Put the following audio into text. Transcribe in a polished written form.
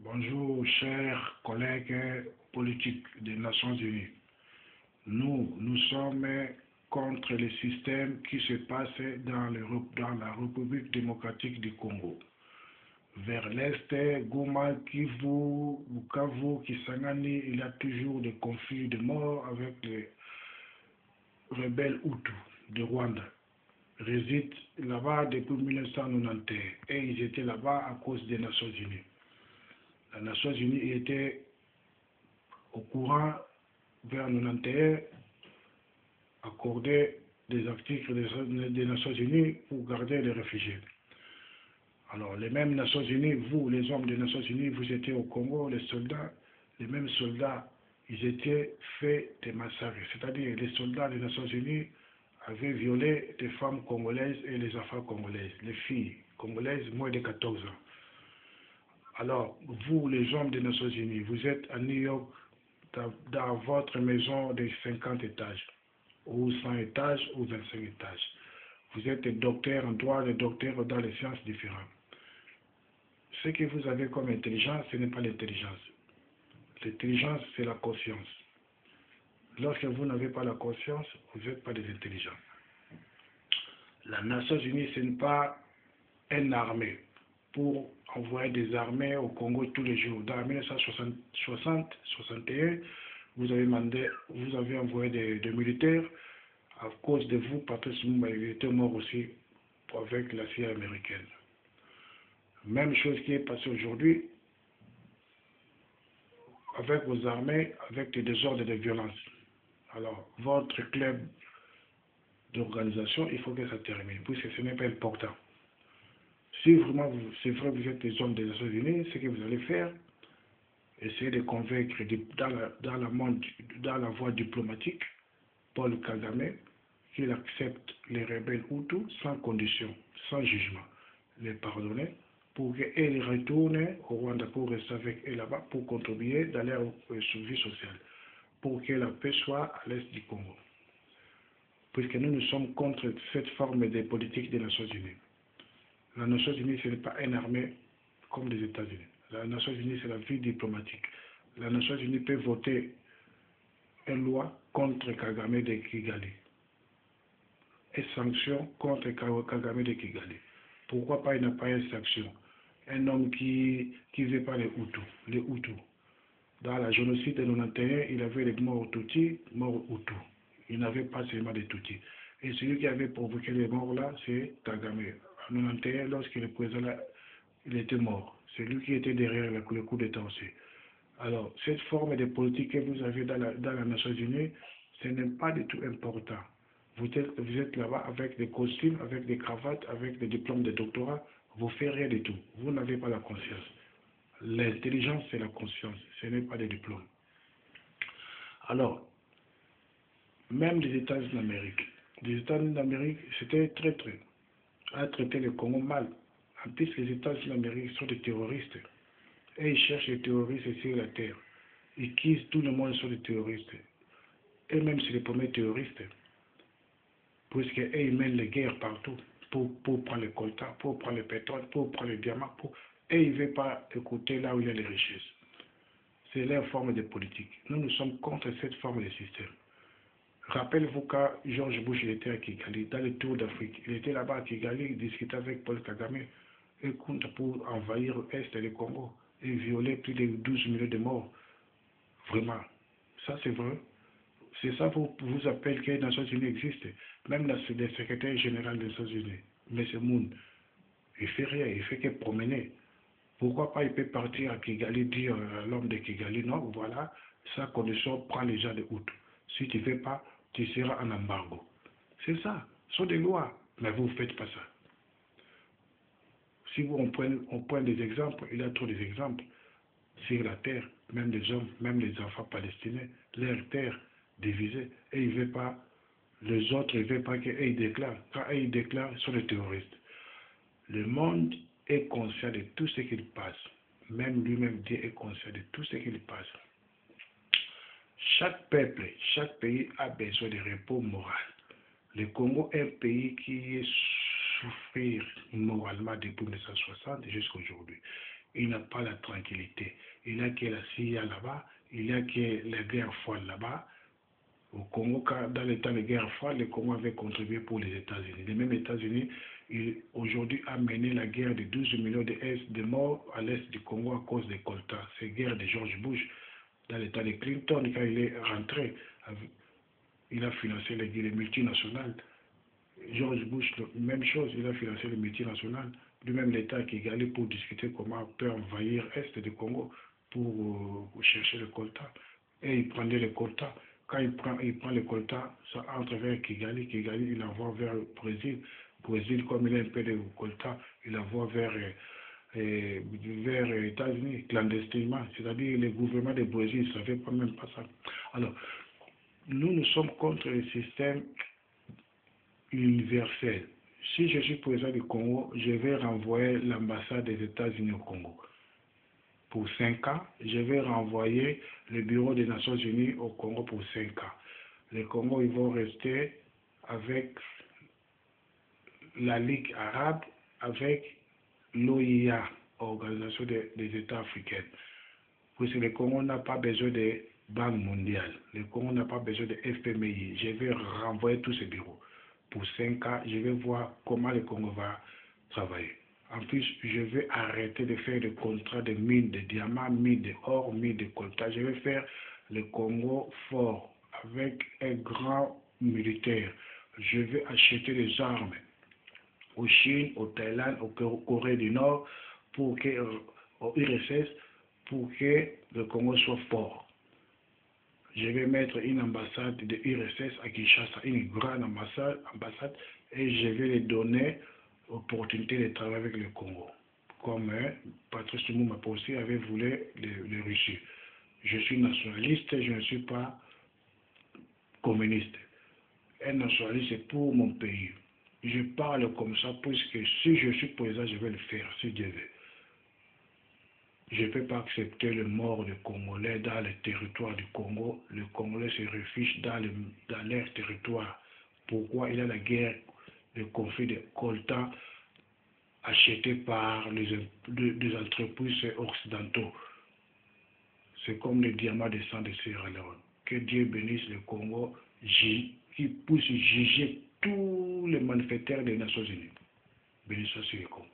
Bonjour, chers collègues politiques des Nations Unies. Nous sommes contre le système qui se passe dans la République démocratique du Congo. Vers l'Est, Goma, Kivu, Bukavu, Kisangani, il y a toujours des conflits de morts avec les rebelles Hutus de Rwanda. Résident là-bas depuis 1991 et ils étaient là-bas à cause des Nations Unies. Les Nations Unies étaient au courant vers 1991 accorder des articles des Nations Unies pour garder les réfugiés. Alors, les mêmes Nations Unies, vous, les hommes des Nations Unies, vous étiez au Congo, les soldats, les mêmes soldats, ils étaient faits des massacres. C'est-à-dire, les soldats des Nations Unies avaient violé des femmes congolaises et les enfants congolaises, les filles congolaises moins de 14 ans. Alors, vous, les hommes des Nations Unies, vous êtes à New York, dans votre maison de 50 étages, ou 100 étages, ou 25 étages. Vous êtes des docteurs en droit, des docteurs dans les sciences différentes. Ce que vous avez comme intelligence, ce n'est pas l'intelligence. L'intelligence, c'est la conscience. Lorsque vous n'avez pas la conscience, vous n'êtes pas des intelligents. La Nations Unies, ce n'est pas une armée pour envoyer des armées au Congo tous les jours. Dans 1960-61, vous avez envoyé des militaires à cause de vous, Patrice Lumumba était mort aussi avec la CIA américaine. Même chose qui est passée aujourd'hui avec vos armées, avec des désordres et des violences. Alors, votre club d'organisation, il faut que ça termine, puisque ce n'est pas important. Si vraiment c'est vrai que vous êtes des hommes des Nations Unies, ce que vous allez faire, essayez de convaincre dans la voie diplomatique Paul Kagame qu'il accepte les rebelles Hutus sans condition, sans jugement, les pardonner pour qu'ils retournent au Rwanda pour rester avec eux là-bas, pour contribuer dans leur survie sociale, pour que la paix soit à l'est du Congo. Puisque nous sommes contre cette forme de politique des Nations Unies. La Nations Unies, ce n'est pas une armée comme les États-Unis. La Nations Unies, c'est la vie diplomatique. La Nations Unies peut voter une loi contre Kagame de Kigali. Et sanction contre Kagame de Kigali. Pourquoi pas il n'a pas une sanction? Un homme qui ne veut pas les Hutus. Dans la génocide de 1991, il avait les morts Tutsis, morts Hutus. Il n'avait pas seulement des Tutsis. Et celui qui avait provoqué les morts là, c'est Kagame. En 1991, lorsqu'il est présent là, il était mort. C'est lui qui était derrière le coup d'État aussi. Alors, cette forme de politique que vous avez dans la Nations Unies, ce n'est pas du tout important. Vous êtes là-bas avec des costumes, avec des cravates, avec des diplômes de doctorat. Vous ne faites rien du tout. Vous n'avez pas la conscience. L'intelligence, c'est la conscience. Ce n'est pas des diplômes. Alors, même les États-Unis d'Amérique. Les États-Unis d'Amérique, c'était très à traiter le Congo mal. En plus, les États-Unis d'Amérique sont des terroristes. Et ils cherchent les terroristes sur la terre. Ils quittent tout le monde sur les terroristes. Et même c'est les premiers terroristes. Puisqu'ils mènent les guerres partout. Pour prendre le coltan, pour prendre le pétrole, pour prendre le diamant. Et ils ne veulent pas écouter là où il y a les richesses. C'est leur forme de politique. Nous sommes contre cette forme de système. Rappelez-vous quand George Bush était à Kigali, dans le tour d'Afrique. Il était là-bas à Kigali, il discutait avec Paul Kagame et compte pour envahir l'Est et le Congo et violer plus de 12 millions de morts. Vraiment. Ça, c'est vrai. C'est ça pour vous appeler que les Nations Unies existent. Même le secrétaire général des Nations Unies, M. Moon, il ne fait rien, il ne fait que promener. Pourquoi pas il peut partir à Kigali, dire à l'homme de Kigali, non, voilà, sa condition prend les gens de Hutus. Si tu ne fais pas, tu seras en embargo. C'est ça, ce sont des lois, mais vous ne faites pas ça. Si on prend des exemples, il y a trop d'exemples sur la terre, même les hommes, même les enfants palestiniens, leur terre divisée, et ils ne veulent pas, les autres ne veulent pas qu'ils déclarent. Quand ils déclarent, ils sont des terroristes. Le monde est conscient de tout ce qu'il passe. Même lui-même, Dieu est conscient de tout ce qu'il passe. Chaque peuple, chaque pays a besoin de repos moral. Le Congo est un pays qui est souffert moralement depuis 1960 jusqu'à aujourd'hui. il n'a pas la tranquillité. Il y a que la CIA là-bas, il y a que la guerre froide là-bas. Au Congo, dans les temps de guerre froide, le Congo avait contribué pour les États-Unis. Les mêmes États-Unis, aujourd'hui, a mené la guerre de 12 millions de morts à l'est du Congo à cause des coltas. C'est la guerre de George Bush. Dans les temps de Clinton, quand il est rentré, il a financé les multinationales. George Bush, même chose, il a financé les multinationales. Lui-même, l'État qui est allé pour discuter comment on peut envahir l'Est du Congo pour chercher le colta. Et il prenait le colta. Quand il prend le colta, ça entre vers Kigali. Kigali, il envoie vers le Brésil. Brésil, comme il a un peu de colta, il envoie vers les États-Unis, clandestinement. C'est-à-dire le gouvernement du Brésil ne savait pas même pas ça. Alors, nous sommes contre le système universel. Si je suis président du Congo, je vais renvoyer l'ambassade des États-Unis au Congo. Pour 5 ans, je vais renvoyer le bureau des Nations Unies au Congo pour 5 ans. Les Congo, ils vont rester avec la Ligue arabe, avec l'OIA, Organisation des États africains. Parce que le Congo n'a pas besoin de Banque mondiale. Le Congo n'a pas besoin de FMI. Je vais renvoyer tous ces bureaux. Pour 5 ans, je vais voir comment le Congo va travailler. En plus, je vais arrêter de faire des contrats de mines de diamants, mines de or, mines de coltan. Je vais faire le Congo fort avec un grand militaire. Je vais acheter des armes au Chine, au Thaïlande, au Corée du Nord, pour que, au URSS, pour que le Congo soit fort. Je vais mettre une ambassade de URSS à Kinshasa, une grande ambassade, et je vais les donner l'opportunité de travailler avec le Congo. Comme Patrice Lumumba aussi avait voulu le Russie. Je suis nationaliste, je ne suis pas communiste. Un nationaliste, c'est pour mon pays. Je parle comme ça, puisque si je suis président, je vais le faire, si Dieu veut. Je ne peux pas accepter le mort des Congolais dans le territoire du Congo. Les Congolais se réfugient dans leur territoire. Pourquoi il y a la guerre, le conflit de coltan acheté par des entreprises occidentaux? C'est comme le diamant de sang de Sierra Leone. Que Dieu bénisse le Congo, qui puisse juger tous les malfaiteurs des Nations Unies. Bénisse sur le Congo.